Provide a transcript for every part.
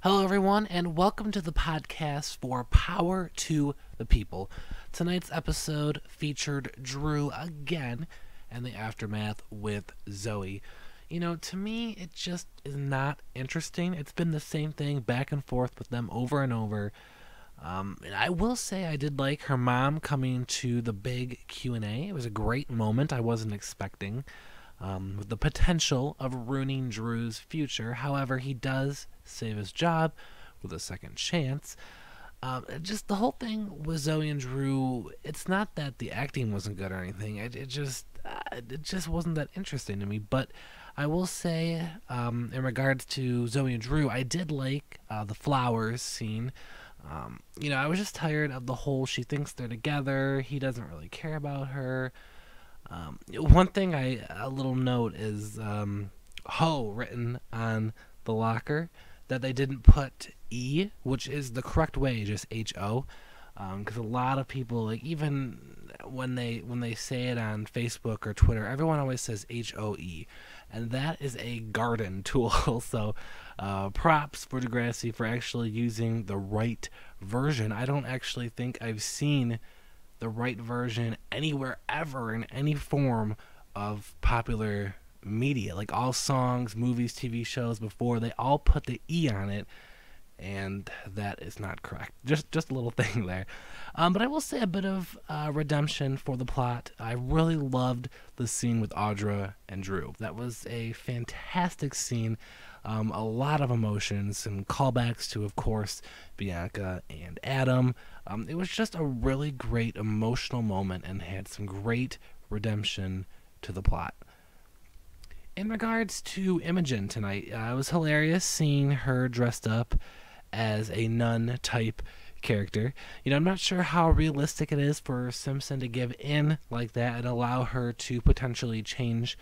Hello, everyone, and welcome to the podcast for Power to the People. Tonight's episode featured Drew again and the aftermath with Zoe. You know, to me, it just is not interesting. It's been the same thing back and forth with them over and over. And I will say I did like her mom coming to the big Q&A. It was a great moment I wasn't expecting. With the potential of ruining Drew's future. However, he does save his job with a second chance. Just the whole thing with Zoe and Drew, it's not that the acting wasn't good or anything. It just wasn't that interesting to me. But I will say, in regards to Zoe and Drew, I did like the flowers scene. I was just tired of the whole she thinks they're together, he doesn't really care about her. One thing a little note is Ho written on the locker that they didn't put E, which is the correct way, just H-O, because a lot of people, like, even when they say it on Facebook or Twitter, everyone always says H-O-E, and that is a garden tool. So props for Degrassi for actually using the right version. I don't actually think I've seen the right version anywhere ever in any form of popular media. Like all songs, movies, TV shows before, they all put the E on it, and that is not correct. Just a little thing there. But I will say a bit of redemption for the plot. I really loved the scene with Audra and Drew. That was a fantastic scene. A lot of emotions and callbacks to, of course, Bianca and Adam. It was just a really great emotional moment and had some great redemption to the plot. In regards to Imogen tonight, it was hilarious seeing her dressed up as a nun type character. I'm not sure how realistic it is for Simpson to give in like that and allow her to potentially change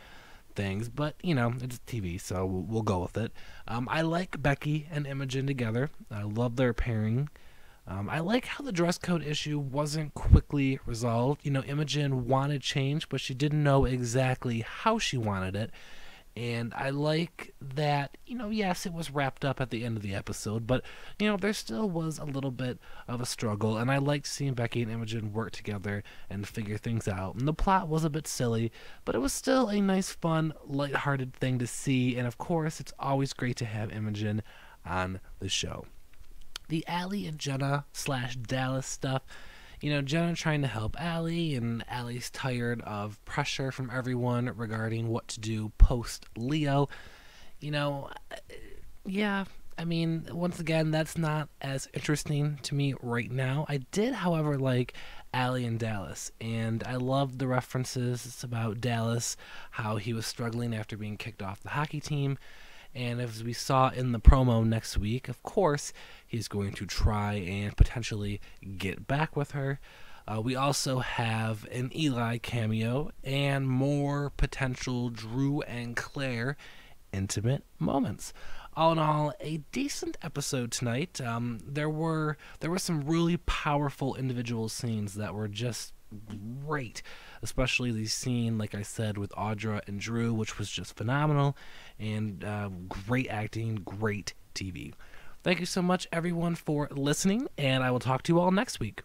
things, but it's TV, so we'll go with it. I like Becky and Imogen together. I love their pairing. I like how the dress code issue wasn't quickly resolved. Imogen wanted change, but she didn't know exactly how she wanted it. And I like that, yes, it was wrapped up at the end of the episode, but, there still was a little bit of a struggle, and I liked seeing Becky and Imogen work together and figure things out. And the plot was a bit silly, but it was still a nice, fun, lighthearted thing to see, and of course, it's always great to have Imogen on the show. The Allie and Jenna / Dallas stuff, Jenna trying to help Allie, and Allie's tired of pressure from everyone regarding what to do post-Leo. Yeah, once again, that's not as interesting to me right now. I did, however, like Allie and Dallas, and I loved the references about Dallas, how he was struggling after being kicked off the hockey team. And as we saw in the promo next week, of course, he's going to try and potentially get back with her. We also have an Eli cameo and more potential Drew and Claire intimate moments. All in all, a decent episode tonight. There were some really powerful individual scenes that were just great, especially the scene, like I said, with Audra and Drew, which was just phenomenal, and great acting, great TV. Thank you so much, everyone, for listening, and I will talk to you all next week.